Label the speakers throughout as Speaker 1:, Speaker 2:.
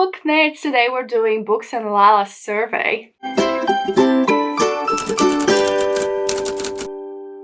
Speaker 1: book nerds, today we're doing Books and Lala's survey.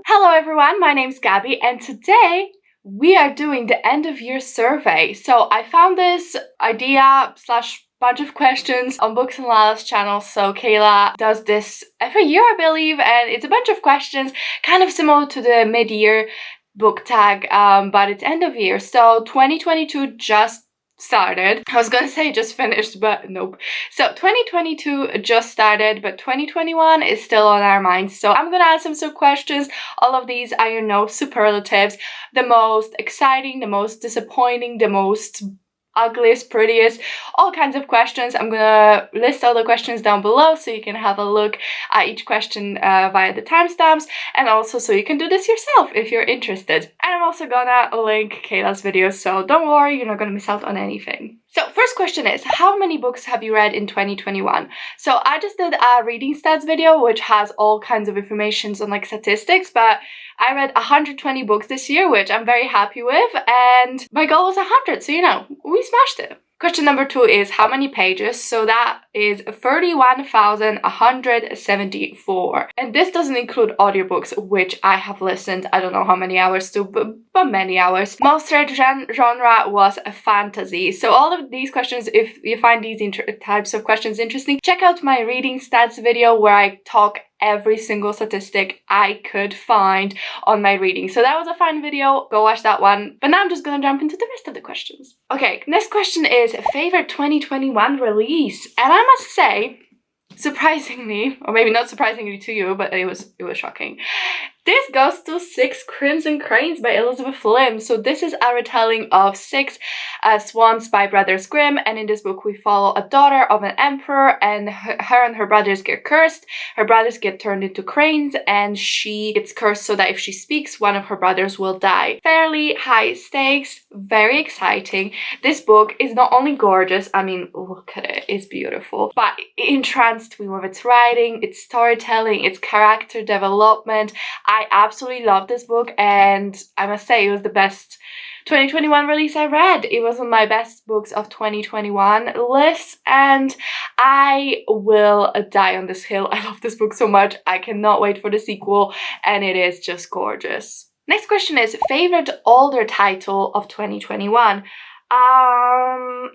Speaker 1: Hello everyone, my name's Gabby and today we are doing the end of year survey. So I found this idea / bunch of questions on Books and Lala's channel. So Kayla does this every year, I believe, and it's a bunch of questions kind of similar to the mid-year book tag, but it's end of year. So 2022 just started. I was gonna say just finished, but nope. So 2022 just started, but 2021 is still on our minds. So I'm gonna ask some questions. All of these are, superlatives. The most exciting, the most disappointing, the most ugliest, prettiest, all kinds of questions. I'm gonna list all the questions down below so you can have a look at each question via the timestamps, and also so you can do this yourself if you're interested. And I'm also gonna link Kayla's video, so don't worry, you're not gonna miss out on anything. So first question is, how many books have you read in 2021? So I just did a reading stats video which has all kinds of information on like statistics, but I read 120 books this year, which I'm very happy with, and my goal was 100, so we smashed it. Question number 2 is how many pages? So that is 31,174. And this doesn't include audiobooks, which I have listened, I don't know how many hours to, but many hours. Most read genre was a fantasy. So all of these questions, if you find these types of questions interesting, check out my reading stats video where I talk every single statistic I could find on my reading. So that was a fun video, go watch that one. But now I'm just gonna jump into the rest of the questions. Okay, next question is favorite 2021 release. And I must say, surprisingly, or maybe not surprisingly to you, but it was shocking. This goes to 6 Crimson Cranes by Elizabeth Lim. So this is a retelling of 6 Swans by Brothers Grimm, and in this book we follow a daughter of an emperor, and her and her brothers get cursed. Her brothers get turned into cranes, and she gets cursed so that if she speaks, one of her brothers will die. Fairly high stakes, very exciting. This book is not only gorgeous, I mean, look at it, it's beautiful, but it entranced me with its writing, its storytelling, its character development. I absolutely love this book, and I must say it was the best 2021 release I read. It was on my best books of 2021 list, and I will die on this hill. I love this book so much. I cannot wait for the sequel, and it is just gorgeous. Next question is favorite older title of 2021.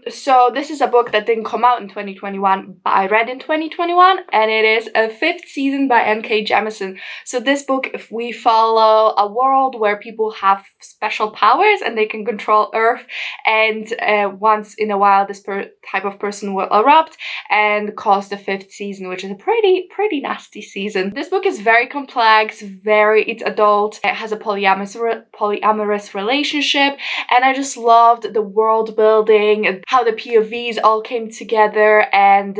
Speaker 1: So this is a book that didn't come out in 2021, but I read in 2021, and it is A Fifth Season by N.K. Jemisin. So this book, if we follow a world where people have special powers and they can control Earth, and once in a while this type of person will erupt and cause the 5th season, which is a pretty nasty season. This book is very complex, it's adult, it has a polyamorous relationship, and I just loved the world building, how the POVs all came together, and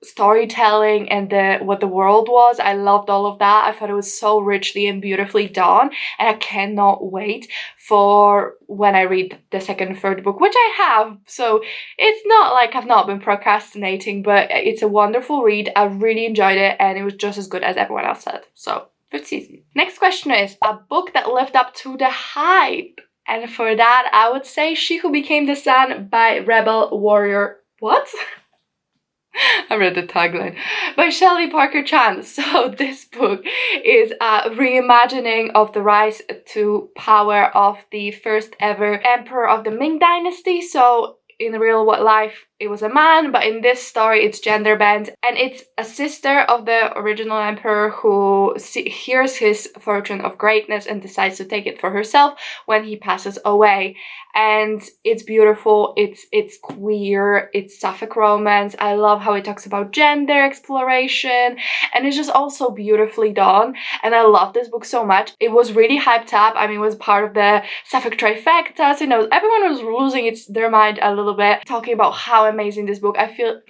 Speaker 1: storytelling, and what the world was. I loved all of that. I thought it was so richly and beautifully done, and I cannot wait for when I read the second and third book, which I have. So it's not like I've not been procrastinating, but it's a wonderful read. I really enjoyed it, and it was just as good as everyone else said. So 5th season. Next question is a book that lived up to the hype. And for that, I would say She Who Became the Sun by Rebel Warrior. What? I read the tagline. By Shelley Parker Chan. So this book is a reimagining of the rise to power of the first ever emperor of the Ming Dynasty. So in real life, it was a man, but in this story, it's gender bent, and it's a sister of the original emperor who hears his fortune of greatness and decides to take it for herself when he passes away. And it's beautiful, it's queer, it's sapphic romance. I love how it talks about gender exploration, and it's just also beautifully done, and I love this book so much. It was really hyped up. I mean, it was part of the sapphic trifecta, so everyone was losing their mind a little bit, talking about how amazing this book I feel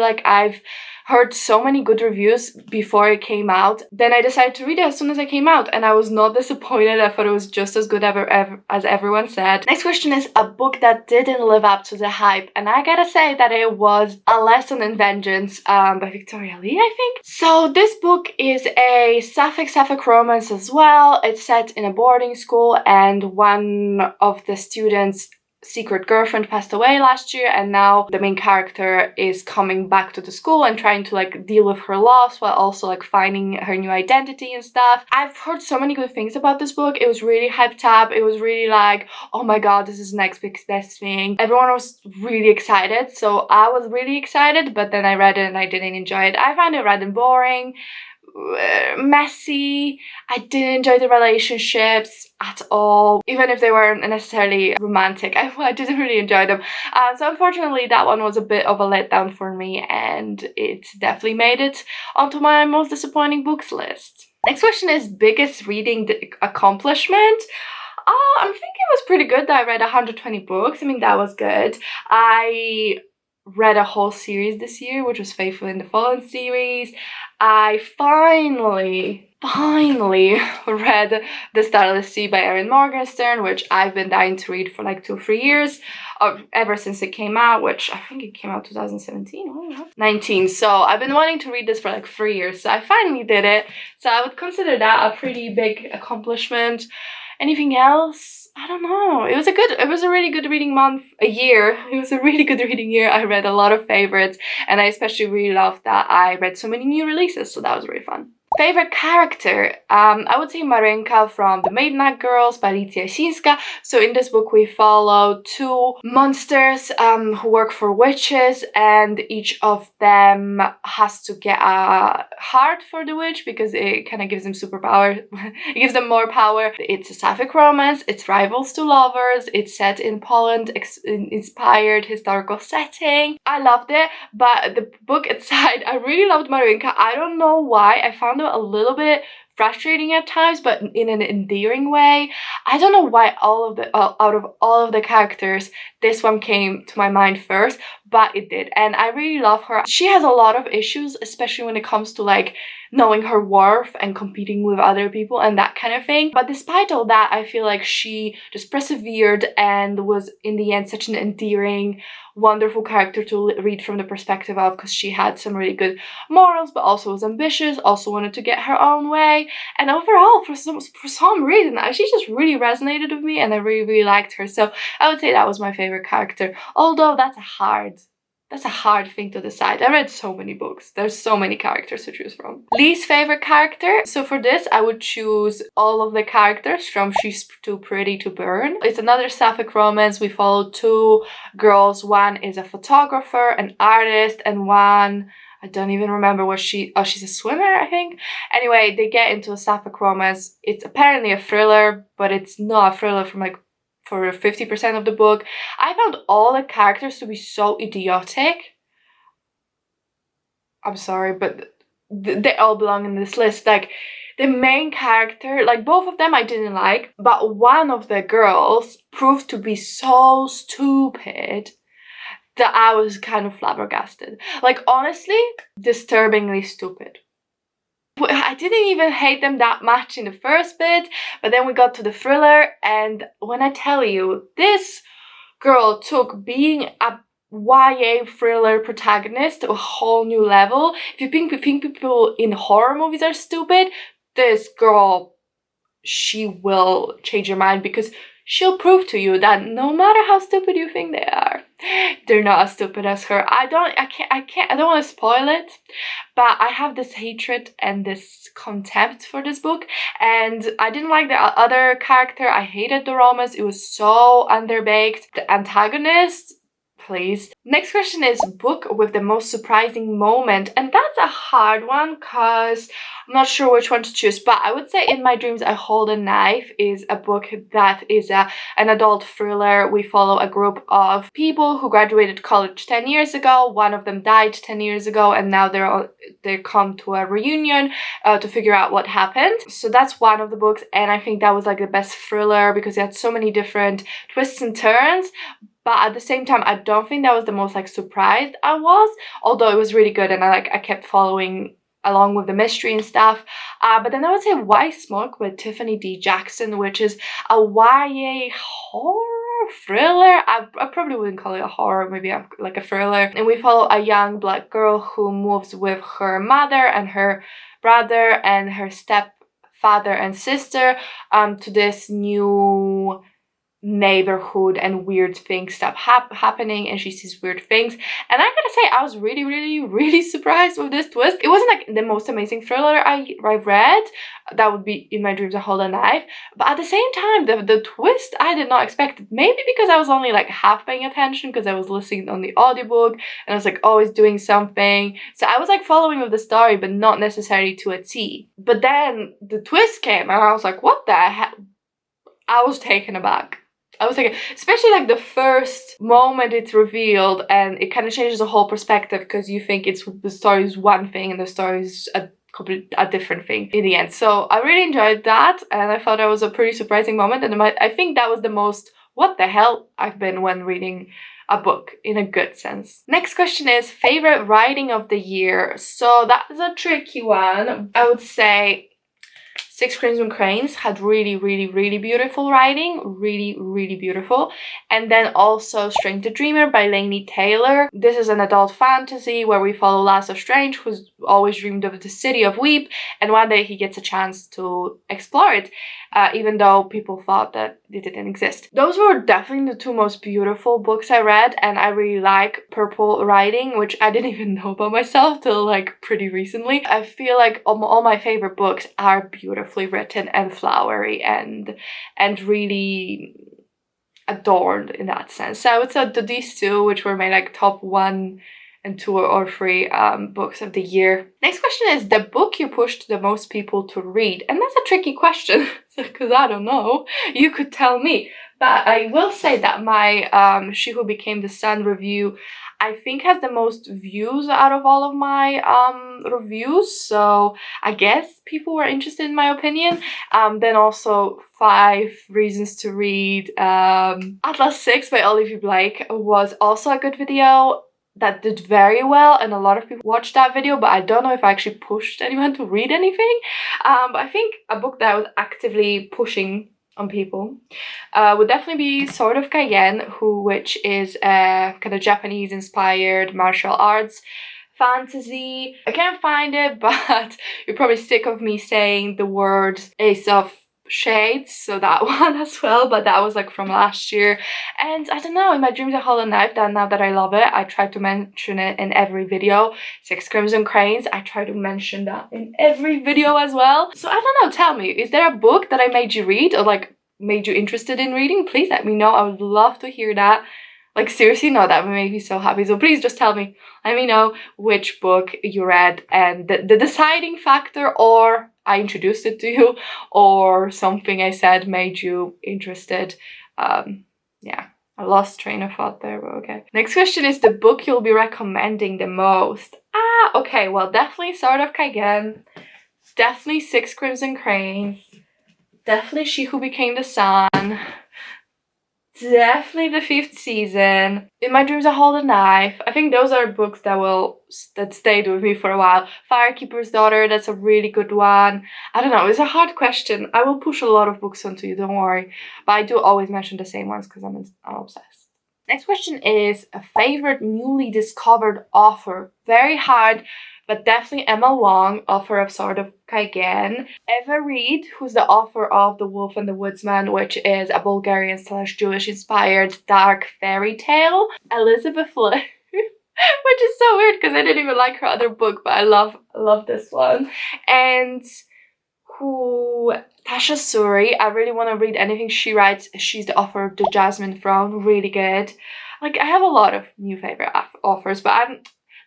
Speaker 1: like I've heard so many good reviews before it came out. Then I decided to read it as soon as it came out, and I was not disappointed. I thought it was just as good as everyone said. Next question is a book that didn't live up to the hype, and I gotta say that it was A Lesson in Vengeance by Victoria Lee, I think. So this book is a sapphic romance as well. It's set in a boarding school, and one of the students secret girlfriend passed away last year, and now the main character is coming back to the school and trying to like deal with her loss while also like finding her new identity and stuff. I've heard so many good things about this book. It was really hyped up. It was really like, oh my god, this is the next big best thing. Everyone was really excited, so I was really excited, but then I read it and I didn't enjoy it. I found it rather boring, messy. I didn't enjoy the relationships at all, even if they weren't necessarily romantic. I didn't really enjoy them. So unfortunately that one was a bit of a letdown for me, and it definitely made it onto my most disappointing books list. Next question is biggest reading accomplishment. I think it was pretty good that I read 120 books. I mean, that was good. I read a whole series this year, which was Faithful in the Fallen series. I finally read The Starless Sea by Erin Morgenstern, which I've been dying to read for like 2 or 3 years, ever since it came out, which I think it came out 2017, 19. So I've been wanting to read this for like 3 years, so I finally did it. So I would consider that a pretty big accomplishment. Anything else? I don't know. It was a really good reading month, a year. It was a really good reading year. I read a lot of favorites, and I especially really loved that I read so many new releases, so that was really fun. Favorite character? I would say Marenka from The Maidnight Girls by Alicja Jasińska. So in this book we follow 2 monsters who work for witches, and each of them has to get a heart for the witch because it kind of gives them superpower. It gives them more power. It's a sapphic romance. It's rivals to lovers. It's set in Poland, inspired historical setting. I loved it, but the book aside, I really loved Marenka. I don't know why. I found it a little bit frustrating at times, but in an endearing way. I don't know why out of all of the characters, this one came to my mind first, but it did, and I really love her. She has a lot of issues, especially when it comes to like knowing her worth and competing with other people and that kind of thing. But despite all that, I feel like she just persevered and was in the end such an endearing, wonderful character to read from the perspective of, because she had some really good morals, but also was ambitious, also wanted to get her own way. And overall, for some reason, she just really resonated with me, and I really liked her. So I would say that was my favorite character, although that's a hard thing to decide. I read so many books. There's so many characters to choose from. Least favorite character? So for this, I would choose all of the characters from She's Too Pretty to Burn. It's another sapphic romance. We follow 2 girls. One is a photographer, an artist, and one, I don't even remember what she's a swimmer, I think. Anyway, they get into a sapphic romance. It's apparently a thriller, but it's not a thriller for 50% of the book. I found all the characters to be so idiotic. I'm sorry, but they all belong in this list. Like, the main character, like both of them I didn't like, but one of the girls proved to be so stupid that I was kind of flabbergasted. Like, honestly, disturbingly stupid. I didn't even hate them that much in the first bit, but then we got to the thriller, and when I tell you, this girl took being a YA thriller protagonist to a whole new level. If you think people in horror movies are stupid, this girl, she will change your mind, because she'll prove to you that no matter how stupid you think they are, they're not as stupid as her. I don't want to spoil it, but I have this hatred and this contempt for this book, and I didn't like the other character. I hated the romance. It was so underbaked. The antagonist, please. Next question is book with the most surprising moment, and that's a hard one because I'm not sure which one to choose, but I would say In My Dreams I Hold a Knife is a book that is an adult thriller. We follow a group of people who graduated college 10 years ago. One of them died 10 years ago, and now they come to a reunion to figure out what happened. So that's one of the books, and I think that was like the best thriller because it had so many different twists and turns. But at the same time, I don't think that was the most like surprised I was, although it was really good, and I kept following along with the mystery and stuff. But then I would say Why Smoke with Tiffany D. Jackson, which is a YA horror thriller. I probably wouldn't call it a horror, maybe like a thriller. And we follow a young black girl who moves with her mother and her brother and her stepfather and sister to this new neighborhood and weird things start happening, and she sees weird things. And I gotta say, I was really surprised with this twist. It wasn't like the most amazing thriller I read. That would be In My Dreams I Hold a Knife, but at the same time, the twist I did not expect. Maybe because I was only like half paying attention because I was listening on the audiobook and I was like always doing something, so I was like following with the story but not necessarily to a T. But then the twist came and I was like, what the heck? I was taken aback. I was like, especially like the first moment it's revealed, and it kind of changes the whole perspective because you think the story is one thing and the story is a different thing in the end. So I really enjoyed that, and I thought that was a pretty surprising moment, and I think that was the most what the hell I've been when reading a book in a good sense. Next question is favorite writing of the year. So that is a tricky one. I would say Six Crimson Cranes had really beautiful writing, really beautiful. And then also Strange the Dreamer by Laini Taylor. This is an adult fantasy where we follow Lasso Strange, who's always dreamed of the city of Weep, and one day he gets a chance to explore it, even though people thought that it didn't exist. Those were definitely the two most beautiful books I read, and I really like purple writing, which I didn't even know about myself till like pretty recently. I feel like all my favorite books are beautifully written and flowery and really adorned in that sense. So I would say that these two, which were my like top 1 and 2 or 3 books of the year. Next question is the book you pushed the most people to read, and that's a tricky question because I don't know. You could tell me, but I will say that my She Who Became the Sun review, I think, has the most views out of all of my reviews, so I guess people were interested in my opinion. Then also 5 Reasons to Read, Atlas 6 by Olivia Blake was also a good video that did very well, and a lot of people watched that video, but I don't know if I actually pushed anyone to read anything. But I think a book that I was actively pushing on people would definitely be Sword of Cayenne, which is a kind of Japanese inspired martial arts fantasy. I can't find it, but you're probably sick of me saying the words Ace of Shades, so that one as well, but that was like from last year. And I don't know, In My Dreams I Hold a Knife, that now that I love it, I try to mention it in every video. Six Crimson Cranes, I try to mention that in every video as well. So I don't know, tell me, is there a book that I made you read or like made you interested in reading? Please let me know. I would love to hear that. Like seriously, no, that would make me so happy. So please just tell me. Let me know which book you read and the deciding factor, or I introduced it to you, or something I said made you interested. Yeah, I lost train of thought there, but okay. Next question is the book you'll be recommending the most. Okay, well, definitely Sword of Cayenne, definitely Six Crimson Cranes, definitely She Who Became the Sun, definitely the 5th season. In My Dreams I Hold a Knife. I think those are books that stayed with me for a while. Firekeeper's Daughter, that's a really good one. I don't know, it's a hard question. I will push a lot of books onto you, don't worry. But I do always mention the same ones because I'm obsessed. Next question is a favorite newly discovered author. Very hard, but definitely Emma Wong, author of Sword of Cayenne. Eva Reed, who's the author of The Wolf and the Woodsman, which is a Bulgarian/Jewish inspired dark fairy tale. Elizabeth Lind, which is so weird because I didn't even like her other book, but I love this one. And Tasha Suri, I really want to read anything she writes. She's the author of The Jasmine Throne, really good. Like, I have a lot of new favorite authors, but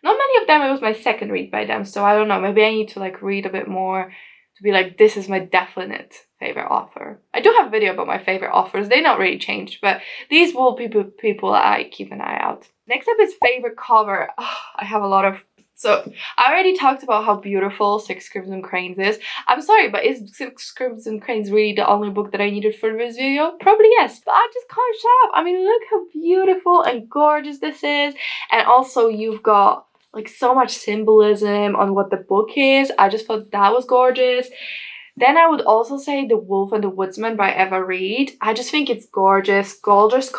Speaker 1: not many of them, it was my second read by them, so I don't know, maybe I need to like read a bit more to be like, this is my definite favorite author. I do have a video about my favorite authors, they not really changed, but these will be people I keep an eye out. Next up is favorite cover. I have a lot of, so I already talked about how beautiful Six Crimson Cranes is. I'm sorry, but is Six Crimson Cranes really the only book that I needed for this video? Probably yes, but I just can't shut up. I mean, look how beautiful and gorgeous this is, and also you've got like so much symbolism on what the book is. I just thought that was gorgeous. Then I would also say The Wolf and the Woodsman by Eva Reed. I just think it's gorgeous colors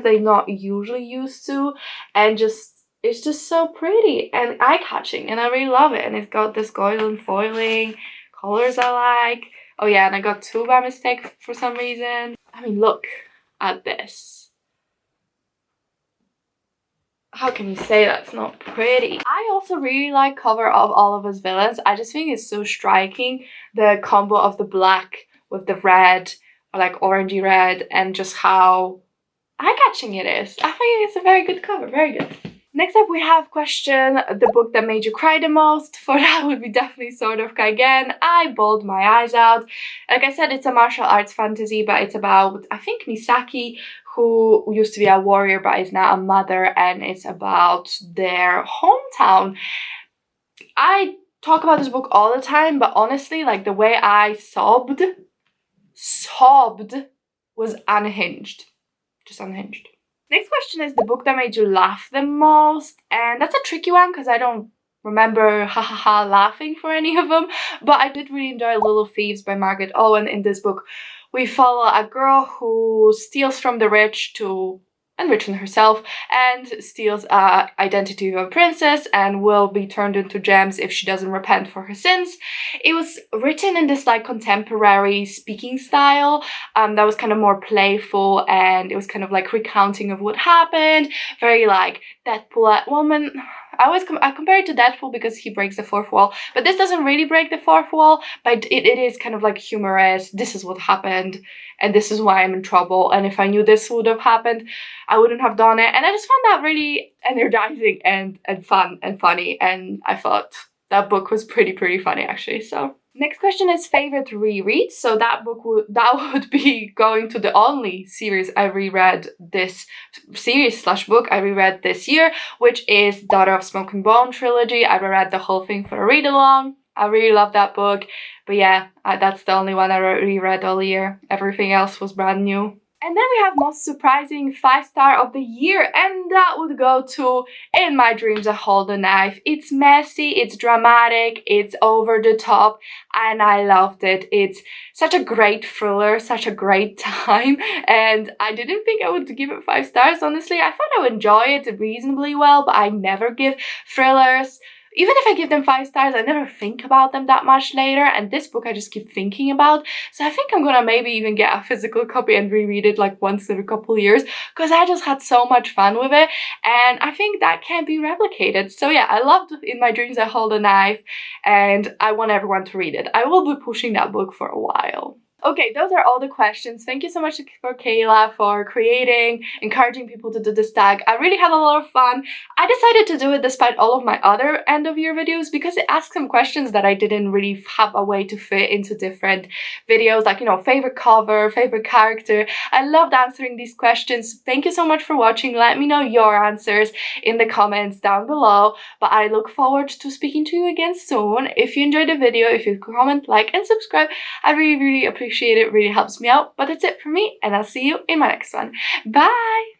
Speaker 1: they're not usually used to, and it's just so pretty and eye-catching, and I really love it. And it's got this golden foiling, colors I like. Oh yeah, and I got 2 by mistake for some reason. I mean, look, at this. How can you say that's not pretty? I also really like cover of All of Us Villains. I just think it's so striking, the combo of the black with the red, or like orangey red, and just how eye-catching it is. I think it's a very good cover, very good. Next up we have question the book that made you cry the most. For that would be definitely Sword of Kaigen. I bawled my eyes out. Like I said, it's a martial arts fantasy, but it's about, I think, Misaki, who used to be a warrior but is now a mother, and it's about their hometown. I talk about this book all the time, but honestly, like, the way I sobbed was unhinged. Just unhinged. Next question is the book that made you laugh the most, and that's a tricky one because I don't remember laughing for any of them, but I did really enjoy Little Thieves by Margaret Owen. In this book, we follow a girl who steals from the rich to enrich herself, and steals identity of a princess, and will be turned into gems if she doesn't repent for her sins. It was written in this like contemporary speaking style that was kind of more playful, and it was kind of like recounting of what happened, very like Deadpool woman. I compare it to Deadpool because he breaks the fourth wall, but this doesn't really break the fourth wall, but it is kind of like humorous. This is what happened, and this is why I'm in trouble, and if I knew this would have happened, I wouldn't have done it. And I just found that really energizing and fun and funny, and I thought that book was pretty funny actually. So next question is favorite reread. So that would be going to the only series I reread this series/book I reread this year, which is Daughter of Smoke and Bone trilogy. I reread the whole thing for a read along. I really love that book, but yeah, that's the only one I reread all year. Everything else was brand new. And then we have most surprising 5-star of the year, and that would go to In My Dreams I Hold a Knife. It's messy, it's dramatic, it's over the top, and I loved it. It's such a great thriller, such a great time, and I didn't think I would give it 5 stars, honestly. I thought I would enjoy it reasonably well, but I never give thrillers. Even if I give them 5 stars, I never think about them that much later, and this book I just keep thinking about. So I think I'm gonna maybe even get a physical copy and reread it like once every couple of years, because I just had so much fun with it, and I think that can't be replicated. So yeah, I loved In My Dreams I Hold a Knife, and I want everyone to read it. I will be pushing that book for a while. Okay, those are all the questions. Thank you so much for Kayla for encouraging people to do this tag. I really had a lot of fun. I decided to do it despite all of my other end of year videos because it asked some questions that I didn't really have a way to fit into different videos, like, you know, favorite cover, favorite character. I loved answering these questions. Thank you so much for watching. Let me know your answers in the comments down below, but I look forward to speaking to you again soon. If you enjoyed the video, if you comment, like, and subscribe, I really appreciate it. Really helps me out. But that's it for me, and I'll see you in my next one. Bye!